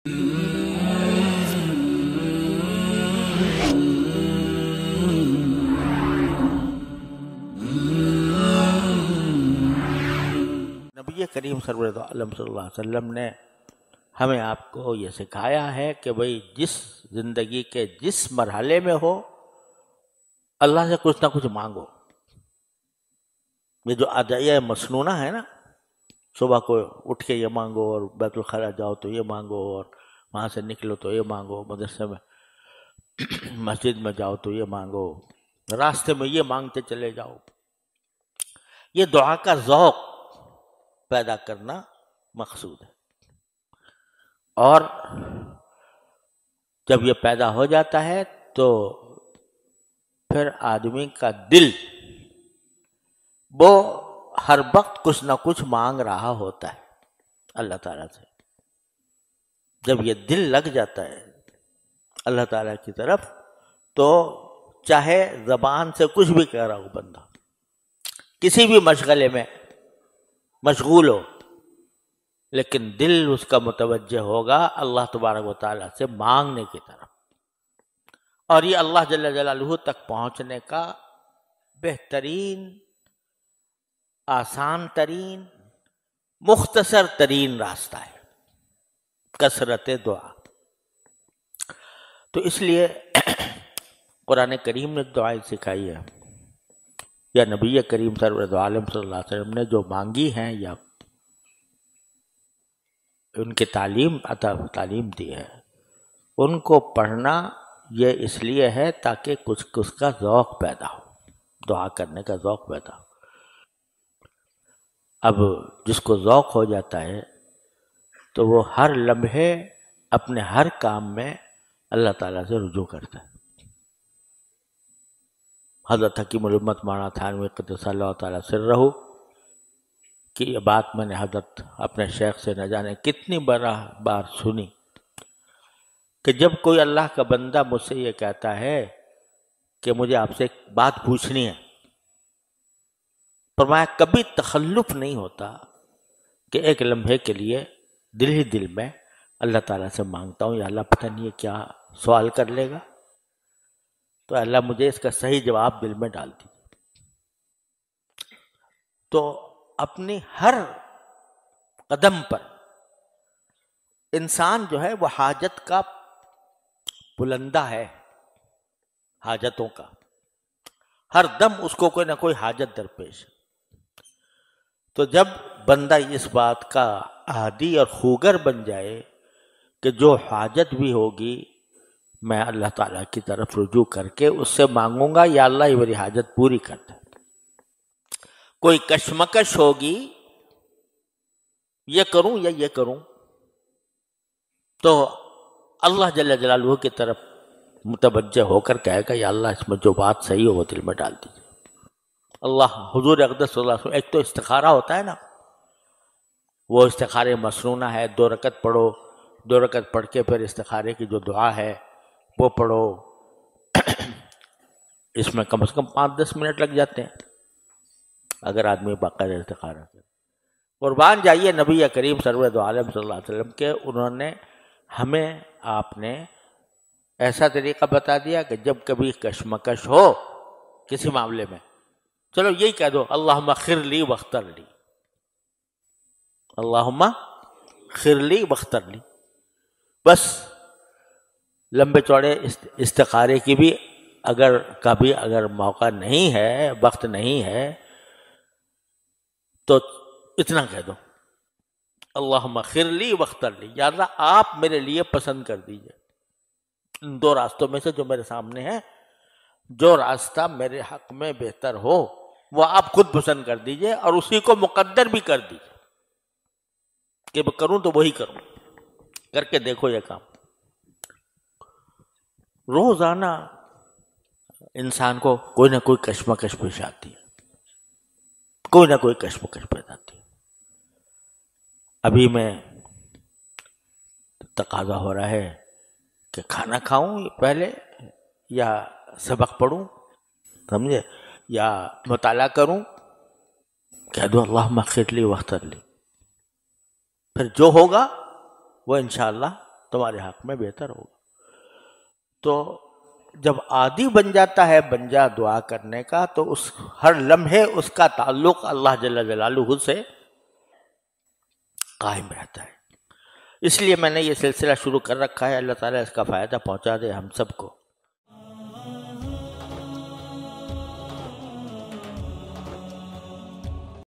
نبی کریم صلی اللہ علیہ وسلم نے ہمیں آپ کو یہ سکھایا ہے کہ بھئی جس زندگی کے جس مرحلے میں ہو اللہ سے کچھ نہ کچھ مانگو۔ یہ جو ادعیہ مسنونہ ہے نا، صبح کو اٹھ کے یہ مانگو، اور بیت الخلا جاؤ تو یہ مانگو، اور وہاں سے نکلو تو یہ مانگو، مدرسے میں مسجد میں جاؤ تو یہ مانگو، راستے میں یہ مانگتے چلے جاؤ، یہ دعا کا ذوق پیدا کرنا مقصود ہے۔ اور جب یہ پیدا ہو جاتا ہے تو پھر آدمی کا دل وہ ہر وقت کچھ نہ کچھ مانگ رہا ہوتا ہے اللہ تعالیٰ سے۔ جب یہ دل لگ جاتا ہے اللہ تعالیٰ کی طرف تو چاہے زبان سے کچھ بھی کہہ رہا ہو بندہ، کسی بھی مشغلے میں مشغول ہو، لیکن دل اس کا متوجہ ہوگا اللہ تبارک و تعالیٰ سے مانگنے کی طرف۔ اور یہ اللہ جل جلالہ تک پہنچنے کا بہترین، آسان ترین، مختصر ترین راستہ ہے، کثرت دعا۔ تو اس لیے قرآن کریم نے دعائیں سکھائی ہے، یا نبی کریم سرور عالم صلی اللہ علیہ وسلم نے جو مانگی ہیں یا ان کی تعلیم دی ہے، ان کو پڑھنا یہ اس لیے ہے تاکہ کچھ اس کا ذوق پیدا ہو، دعا کرنے کا ذوق پیدا ہو۔ اب جس کو ذوق ہو جاتا ہے تو وہ ہر لمحے اپنے ہر کام میں اللہ تعالیٰ سے رجوع کرتا ہے۔ حضرت حکیم الامت مولانا تھانوی قدس اللہ تعالیٰ سرہ کہ یہ بات میں نے حضرت اپنے شیخ سے نہ جانے کتنی بار سنی کہ جب کوئی اللہ کا بندہ مجھ سے یہ کہتا ہے کہ مجھے آپ سے ایک بات پوچھنی ہے، فرمایا کبھی تخلف نہیں ہوتا کہ ایک لمحے کے لیے دل ہی دل میں اللہ تعالیٰ سے مانگتا ہوں، یا اللہ پتہ نہیں یہ کیا سوال کر لے گا، تو اللہ مجھے اس کا صحیح جواب دل میں ڈال دیجیے۔ تو اپنی ہر قدم پر انسان جو ہے وہ حاجت کا بلندہ ہے، حاجتوں کا، ہر دم اس کو کوئی نہ کوئی حاجت درپیش ہے۔ تو جب بندہ اس بات کا عادی اور خوگر بن جائے کہ جو حاجت بھی ہوگی میں اللہ تعالیٰ کی طرف رجوع کر کے اس سے مانگوں گا، یا اللہ یہ میری حاجت پوری کر دے۔ کوئی کشمکش ہوگی، یہ کروں یا یہ کروں، تو اللہ جل جلالہ کی طرف متوجہ ہو کر کہے گا یا اللہ اس میں جو بات صحیح ہو وہ دل میں ڈال دیجیے۔ اللہ حضور اقدس صلی اللہ علیہ وسلم، ایک تو استخارہ ہوتا ہے نا، وہ استخارے مسنونہ ہے، 2 رکعت پڑھو، 2 رکعت پڑھ کے پھر استخارے کی جو دعا ہے وہ پڑھو، اس میں کم از کم 5-10 منٹ لگ جاتے ہیں اگر آدمی باقاعدہ استخارہ کرے۔ قربان جائیے نبی کریم سرور عالم صلی اللہ علیہ وسلم کے، انہوں نے ہمیں، آپ نے ایسا طریقہ بتا دیا کہ جب کبھی کشمکش ہو کسی معاملے میں، چلو یہی کہہ دو اللہم خر لی واختر لی، اللہم خر لی واختر لی، بس۔ لمبے چوڑے استخارے کی بھی اگر موقع نہیں ہے، وقت نہیں ہے، تو اتنا کہہ دو اللہم خر لی واختر لی، یا اللہ آپ میرے لیے پسند کر دیجئے ان 2 راستوں میں سے جو میرے سامنے ہیں، جو راستہ میرے حق میں بہتر ہو وہ آپ خود پسند کر دیجئے، اور اسی کو مقدر بھی کر دیجئے کہ میں کروں تو وہی کروں، کر کے دیکھو یہ کام۔ روزانہ انسان کو کوئی نہ کوئی کشمکش پیش آتی ہے، کوئی نہ کوئی کشمکش پیدا آتی ہے۔ ابھی میں تقاضا ہو رہا ہے کہ کھانا کھاؤں پہلے یا سبق پڑھوں، سمجھے، یا مطالعہ کروں، کہہ دو اللہم اغفر لی واختر لی، پھر جو ہوگا وہ انشاءاللہ تمہارے حق میں بہتر ہوگا. تو جب عادی بن جاتا ہے بنجا دعا کرنے کا تو اس ہر لمحے اس کا تعلق اللہ جل جلالہ سے قائم رہتا ہے. اس لیے میں نے یہ سلسلہ شروع کر رکھا ہے. اللہ تعالیٰ اس کا فائدہ پہنچا دے ہم سب کو.